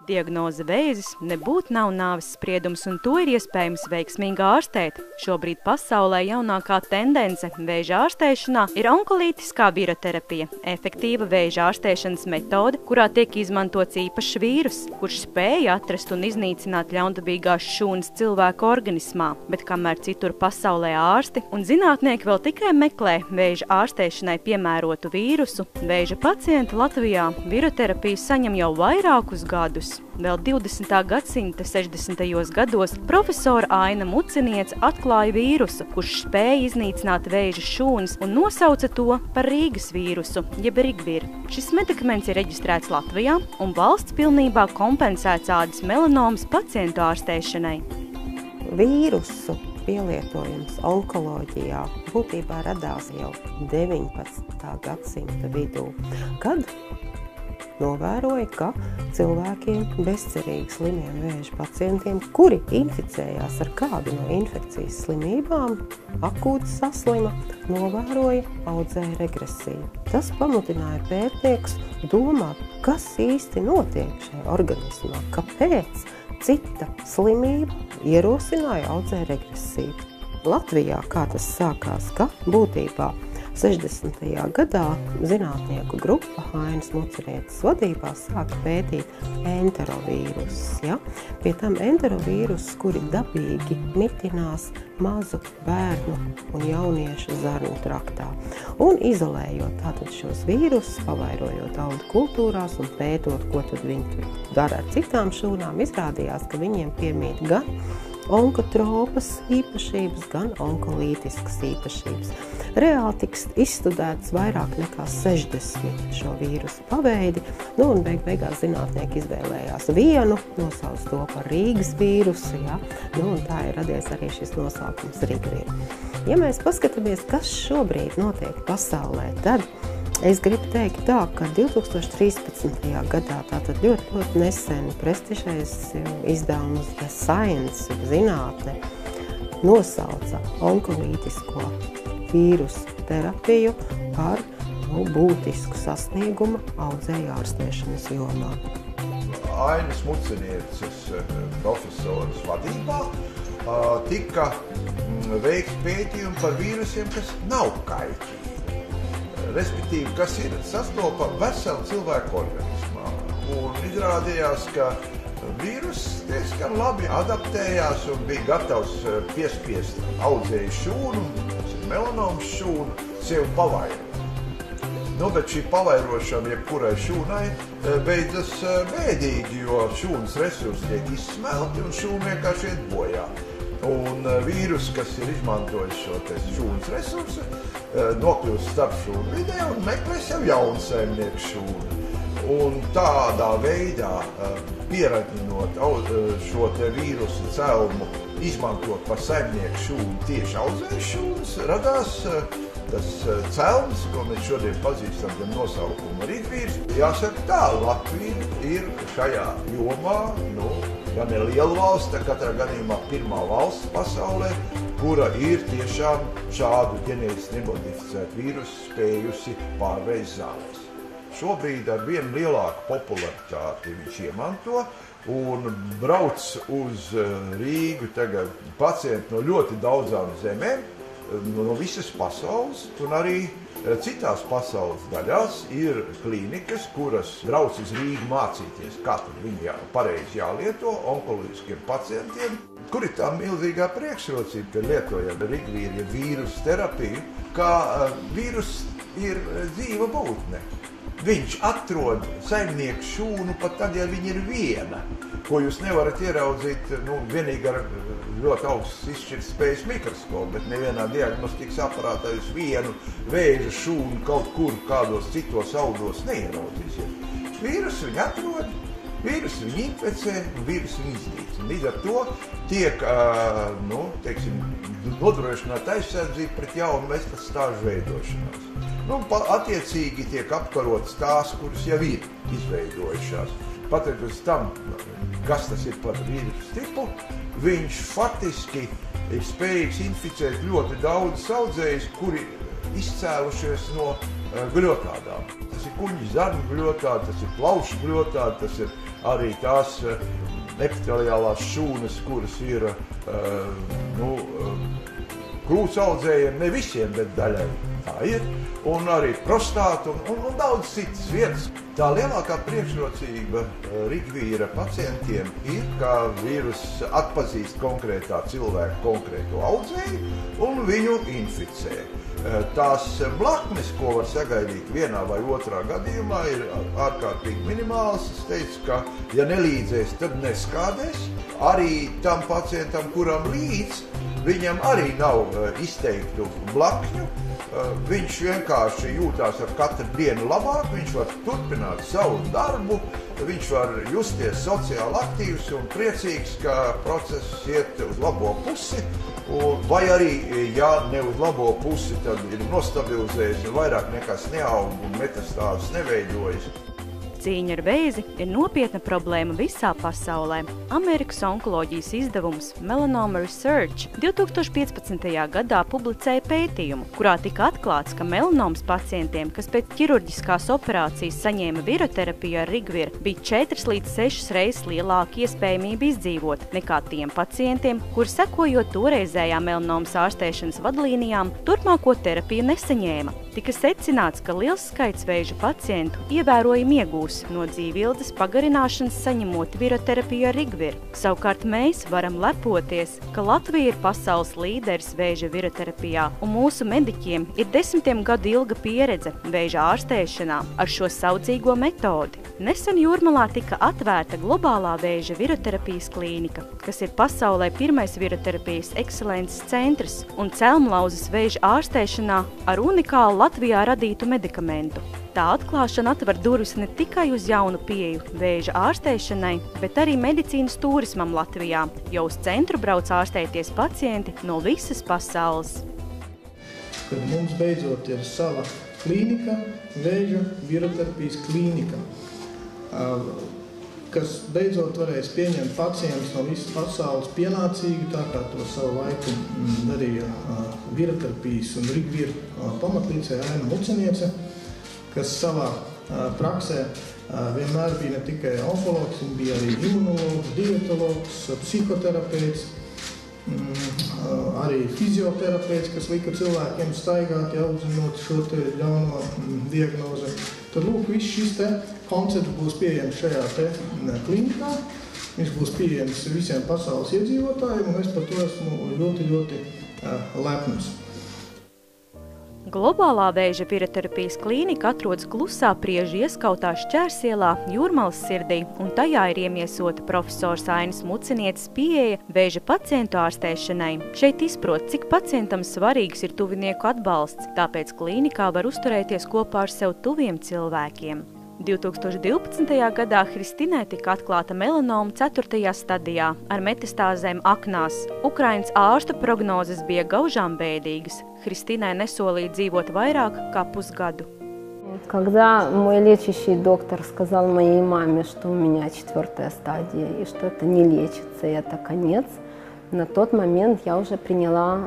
Diagnoze vēzis nebūtu nav nāves spriedums, un to ir iespējams veiksmīgi ārstēt. Šobrīd pasaulē jaunākā tendence vēža ārstēšanā ir onkolītiskā viroterapija, efektīva vēža ārstēšanas metode, kurā tiek izmantots īpašs vīrus, kurš spēja atrast un iznīcināt ļaundabīgās šūnas cilvēka organismā. Bet kamēr citur pasaulē ārsti un zinātnieki vēl tikai meklē vēža ārstēšanai piemērotu vīrusu, vēža pacienti Latvijā viroterapiju saņem jau vairākus gadus. Vēl 20. gadsimta 60. gados profesora Aina Muciniece atklāja vīrusu, kurš spēja iznīcināt vēža šūnas un nosauca to par Rīgas vīrusu, jeb Rigvir. Šis medikaments ir reģistrēts Latvijā un valsts pilnībā kompensēts ādas melanomas pacientu ārstēšanai. Vīrusu pielietojums onkoloģijā būtībā radās jau 19. gadsimta vidū, kad novēroja, ka cilvēkiem bezcerīgi slimiem vēža pacientiem, kuri inficējās ar kādu no infekcijas slimībām, akūti saslima, novēroja audzēja regresiju. Tas pamudināja pētniekus domāt, kas īsti notiek šajā organismā, kāpēc cita slimība ierosināja audzēja regresiju. Latvijā kā tas sākās, ka būtībā 60. gadā zinātnieku grupa Ainas Mucinieces vadībā sāka pētīt enterovīrusus. Ja? Pie tam enterovīrusus, kuri dabīgi mitinās mazu bērnu un jauniešu zarnu traktā. Un izolējot tātad šos vīrusus, pavairojot audu kultūrās un pētot, ko tad viņi dara ar citām šūnām, izrādījās, ka viņiem piemīt gan onkotropas īpašības, gan onkolītiskas īpašības. Reāli tiks izstudēts vairāk nekā 60 šo vīrusu paveidi, un beigās zinātnieki izvēlējās vienu, nosauc to par Rīgas vīrusu, ja? Un tā ir radies arī šis nosaukums Rigvir. Ja mēs paskatāmies, kas šobrīd notiek pasaulē, tad es gribu teikt tā, ka 2013. gadā, tātad ļoti nesen prestižais izdevums The Science, zinātne, nosauca onkolītisko vīrusu terapiju par būtisku sasniegumu audzēju ārstēšanas jomā. Ainas Mucinieces profesoras vadībā tika veikti pētījumi par vīrusiem, kas nav kaitīgi. Respektīvi, kas ir sastopa veselu cilvēku organismā. Un izrādījās, ka vīrus diezgan labi adaptējās un bija gatavs piespiest audzēju šūnu, tas ir melanomas šūnu, sev pavairot. Bet šī pavairošana jebkurai šūnai beidzas bēdīgi, jo šūnas resursi tiek izsmelti un šūna vienkārši iet bojā. Un vīrus, kas ir izmantojis šo šūnas resursu, nokļūst starp šūnu vidē un meklē sev jaunu saimnieku šūnu. Un tādā veidā, pieradinot šo vīrusu celmu, izmantot par saimnieku šūnu tieši audzēju šūnas, radās tas celms, ko mēs šodien pazīstam ar nosaukumu Rigvīrs. Jāsaka tā, Latvija ir šajā jomā, gan ir liela valsts, tā katrā gadījumā pirmā valsts pasaulē, kura ir tiešām šādu ģenētiski nemodificētu vīrusu spējusi pārveikt zālēs. Šobrīd ar vien lielāku popularitāti viņš iemanto un brauc uz Rīgu tagad pacienti no ļoti daudzām zemēm, no visas pasaules, un arī citās pasaules daļās ir klīnikas, kuras brauc uz Rīgu mācīties, kā tad viņi pareizi jālieto onkoloģiskiem pacientiem, kur ir tā milzīgā priekšrocība, ka lietojam Rigvīru vīrusu terapiju, kā vīrus ir dzīva būtne. Viņš atrod saimnieku šūnu pat tad, ja viņa ir viena, ko jūs nevarat ieraudzīt vienīgi ar ļoti augsts izšķirtspējas mikroskopu, bet nevienā diagnostikas aparātā jūs vienu vēža šūnu kaut kur kādos citos audos neieraudzīs. Vīrusu viņi atrod, vīrusu viņi inficē un vīrusu viņi iznīcina. Līdz ar to tiek nodrošināta aizsardzība pret jaunu metastāžu veidošanos. Attiecīgi tiek apkarotas tās, kuras jau ir izveidojušās. Pateicoties tam, kas tas ir par vīrusu tipu, viņš faktiski ir spējīgs inficēt ļoti daudz audzējus, kuri izcēlušies no gļotādām. Tas ir kuņģi zarnu gļotādi, tas ir plaušu gļotādi, tas ir arī tās epiteliālās šūnas, kuras ir krūts audzējiem, ne visiem, bet daļai tā ir, un arī prostāta un daudz citas vietas. Tā lielākā priekšrocība rigvīra pacientiem ir, ka vīrus atpazīst konkrētā cilvēka konkrēto audzēju un viņu inficē. Tās blaknes, ko var sagaidīt vienā vai otrā gadījumā, ir ārkārtīgi minimāls. Es teicu, ka ja nelīdzēs, tad neskādēs. Arī tam pacientam, kuram līdz, viņam arī nav izteiktu blakņu. Viņš vienkārši jūtās ar katru dienu labāk, viņš var turpināt savu darbu, viņš var justies sociāli aktīvs un priecīgs, ka process iet uz labo pusi. Vai arī, ja ne uz labo pusi, tad ir nostabilizējies un vairāk nekas neaug un metastāzes neveidojas. Cīņa ar vēzi ir nopietna problēma visā pasaulē. Amerikas onkoloģijas izdevums Melanoma Research 2015. gadā publicēja pētījumu, kurā tika atklāts, ka melanomas pacientiem, kas pēc ķirurģiskās operācijas saņēma viroterapiju ar rigviru, bija 4 līdz 6 reizes lielāka iespējamība izdzīvot nekā tiem pacientiem, kuri sekojot toreizējā melanomas ārstēšanas vadlīnijām, turpmāko terapiju nesaņēma. Tika secināts, ka liels skaits vēža pacientu ievērojami iegūs no dzīvības pagarināšanas saņemot viroterapiju ar rigviru. Savukārt mēs varam lepoties, ka Latvija ir pasaules līderis vēža viroterapijā, un mūsu mediķiem ir 10 gadu ilga pieredze vēža ārstēšanā ar šo saudzīgo metodi. Nesen Jūrmalā tika atvērta globālā vēža viroterapijas klīnika, kas ir pasaulē pirmais viroterapijas ekscelences centrs un celmlauzes vēža ārstēšanā ar unikālu Latvijā radītu medikamentu. Tā atklāšana atver durvis ne tikai uz jaunu pieeju vēža ārstēšanai, bet arī medicīnas turismam Latvijā, jo uz centru brauc ārstēties pacienti no visas pasaules. Kad mums beidzot ir sava klīnika, vēža viroterapijas klīnika, kas beidzot varēs pieņemt pacientus no visas pasaules pienācīgi, tā kā to savu laiku darīja viroterapijas un rigvīra pamatlīdzēja Aina Muceniece, kas savā praksē vienmēr bija ne tikai onkologs, viņa bija arī imunologs, dietologs, psihoterapeits, arī fizioterapeits, kas lika cilvēkiem staigāt, jau uzzinot šo te ļauno diagnozi. Tad lūk, viss šis te koncepts būs pieejams šajā te klinikā. Viņš būs pieejams visiem pasaules iedzīvotājiem, un es par to esmu ļoti, ļoti lepns. Globālā vēža viroterapijas klīnika atrodas klusā Priežu ieskautā Šķērsielā, Jūrmalas sirdī, un tajā ir iemiesota profesors Ainas Mucenieces pieeja vēža pacientu ārstēšanai. Šeit izprot, cik pacientam svarīgs ir tuvinieku atbalsts, tāpēc klīnikā var uzturēties kopā ar sev tuviem cilvēkiem. 2012. gadā Hristinai tika atklāta melanoma 4. stadijā ar metastāzēm aknās. Ukrainas ārstu prognozes bija gaužām bēdīgas. Hristinai nesolīja dzīvot vairāk kā pusgadu. Когда мой лечащий доктор сказал моей маме, что у меня 4. стадия и что это не лечится, и это конец, на тот момент я уже приняла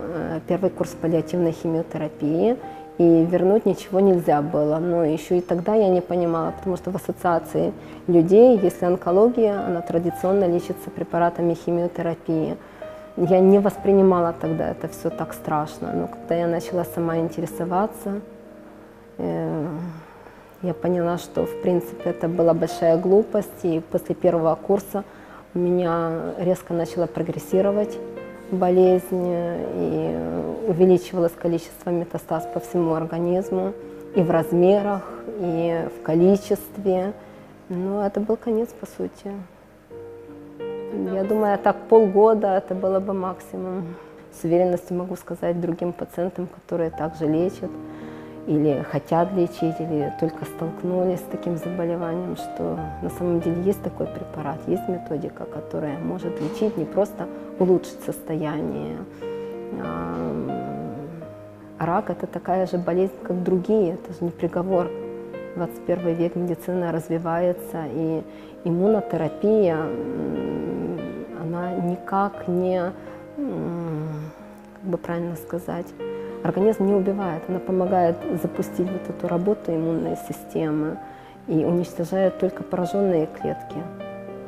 первый курс паллиативной химиотерапии, и вернуть ничего нельзя было. Но еще и тогда я не понимала, потому что в ассоциации людей, если онкология, она традиционно лечится препаратами химиотерапии. Я не воспринимала тогда это все так страшно. Но когда я начала сама интересоваться, я поняла, что в принципе это была большая глупость. И после первого курса у меня резко начала прогрессировать болезнь, и увеличивалось количество метастаз по всему организму, и в размерах, и в количестве. Но это был конец, по сути. Я думаю, так полгода это было бы максимум. С уверенностью могу сказать другим пациентам, которые также лечат, или хотят лечить, или только столкнулись с таким заболеванием, что на самом деле есть такой препарат, есть методика, которая может лечить, не просто улучшить состояние. Рак – это такая же болезнь, как другие, это же не приговор. 21 век медицина развивается, и иммунотерапия, она никак не, как бы правильно сказать, организм не убивает, она помогает запустить вот эту работу иммунной системы и уничтожает только пораженные клетки.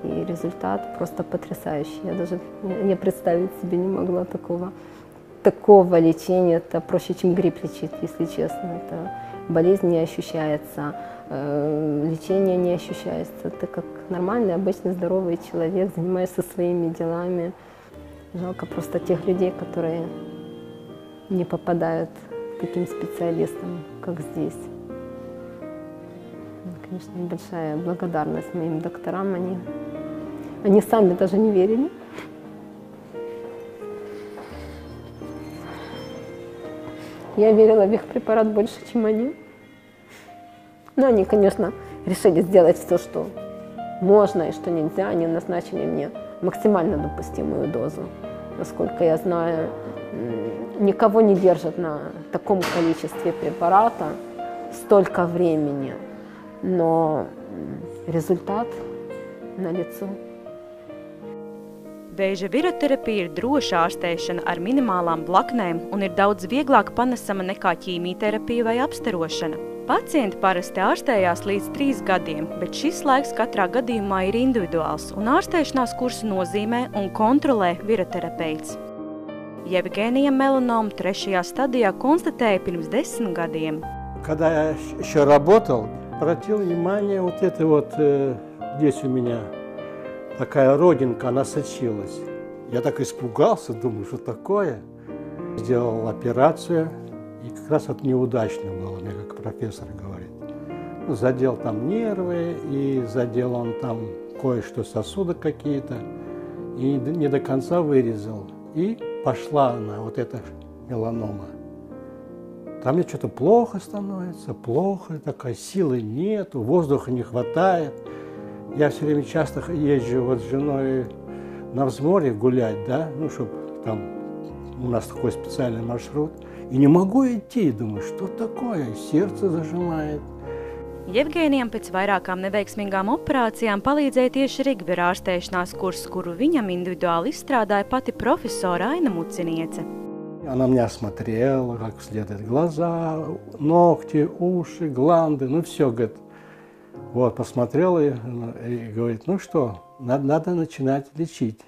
И результат просто потрясающий. Я даже представить себе не могла такого лечения. Это проще, чем грипп лечить, если честно. Это болезнь не ощущается, лечение не ощущается. Ты как нормальный, обычный, здоровый человек, занимаешься своими делами. Жалко просто тех людей, которые не попадают к таким специалистам, как здесь. Конечно, большая благодарность моим докторам. Они сами даже не верили. Я верила в их препарат больше, чем они. Но они, конечно, решили сделать все, что можно и что нельзя. Они назначили мне максимально допустимую дозу. Насколько я знаю, никого не держат на таком количестве препарата столько времени. Но результат налицо. Vēža viroterapija ir droša ārstēšana ar minimālām blaknēm un ir daudz vieglāk panesama nekā ķīmijterapija vai apstarošana. Pacienti parasti ārstējās līdz 3 gadiem, bet šis laiks katrā gadījumā ir individuāls un ārstēšanās kursu nozīmē un kontrolē viroterapeits. Евгения меланому 3. стадijā konstatēja pirms 10 gadiem. Когда я еще работал, обратил внимание, вот это вот здесь у меня такая родинка, она сочилась. Я так испугался, думаю, что такое. Сделал операцию, и как раз вот неудачно было, мне как профессор говорит. Ну, задел там нервы, и задел он там кое-что, сосуды какие-то, и не до конца вырезал. И пошла она, вот эта меланома. Там мне что-то плохо становится, плохо, такой силы нету, воздуха не хватает. Я все время часто езжу вот с женой на взморье гулять, да, ну, чтобы там у нас такой специальный маршрут. И не могу идти, думаю, что такое, сердце зажимает. Jevgēnijam pēc vairākām neveiksmīgām operācijām palīdzēja tieši Rigvera ārstēšanās kurs, kuru viņam individuāli izstrādāja pati profesora Aina Muciniece. Она меня осмотрела, как следует, глаза, ногти, уши, гланды, ну все, говорит. Вот, посмотрела и говорит, ну что, надо начинать лечить.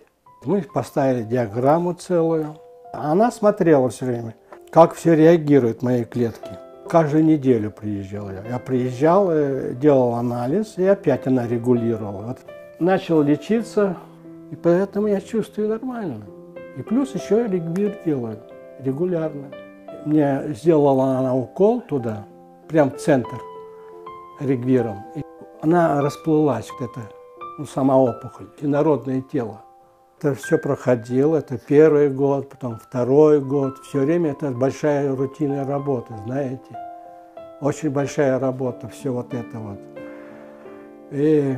Мы поставили диаграмму целую. Она смотрела все время, как все реагирует мои клетки. Каждую неделю приезжал я. Я приезжал, делал анализ, и опять она регулировала. Вот. Начал лечиться, и поэтому я чувствую нормально. И плюс еще ригвир делаю регулярно. Мне сделала она укол туда, прям в центр, ригвиром. И она расплылась, это, ну, сама опухоль, инородное тело. Это все проходило, это 1-й год, потом 2-й год. Все время это большая рутинная работа, знаете. Очень большая работа, все вот это вот. И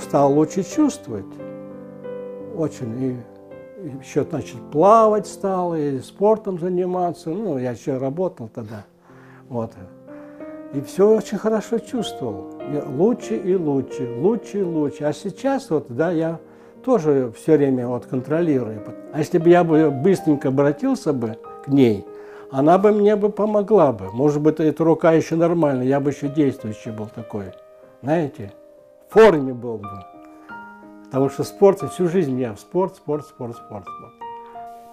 стал лучше чувствовать, очень. И еще, значит, плавать стал, и спортом заниматься. Ну, я еще работал тогда. Вот. И все очень хорошо чувствовал. Лучше и лучше, лучше и лучше. А сейчас вот, да, я тоже все время вот контролирую. А если бы я быстренько обратился бы к ней, она бы мне помогла бы. Может быть, эта рука еще нормальная, я бы еще действующий был такой. Знаете, в форме был бы. Потому что спорт, всю жизнь я спорт.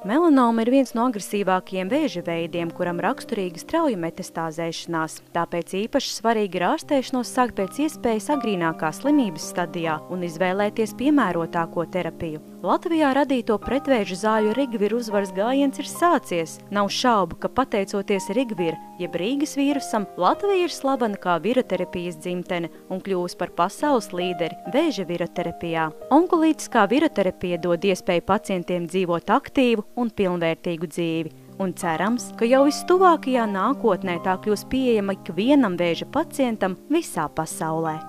Melanoma ir viens no agresīvākajiem vēža veidiem, kuram raksturīga strauja metastāzēšanās. Tāpēc īpaši svarīgi ir ārstēšanos sākt pēc iespējas agrīnākā slimības stadijā un izvēlēties piemērotāko terapiju. Latvijā radīto pretvēža zāļu Rigvir uzvaras gājiens ir sācies. Nav šaubu, ka pateicoties Rigvir, jeb Rīgas vīrusam, Latvija ir slavena kā viroterapijas dzimtene un kļūs par pasaules līderi vēža viroterapijā. Onkolītiskā viroterapija dod iespēju pacientiem dzīvot aktīvu un pilnvērtīgu dzīvi. Un cerams, ka jau vistuvākajā nākotnē tā kļūs pieejama ikvienam vēža pacientam visā pasaulē.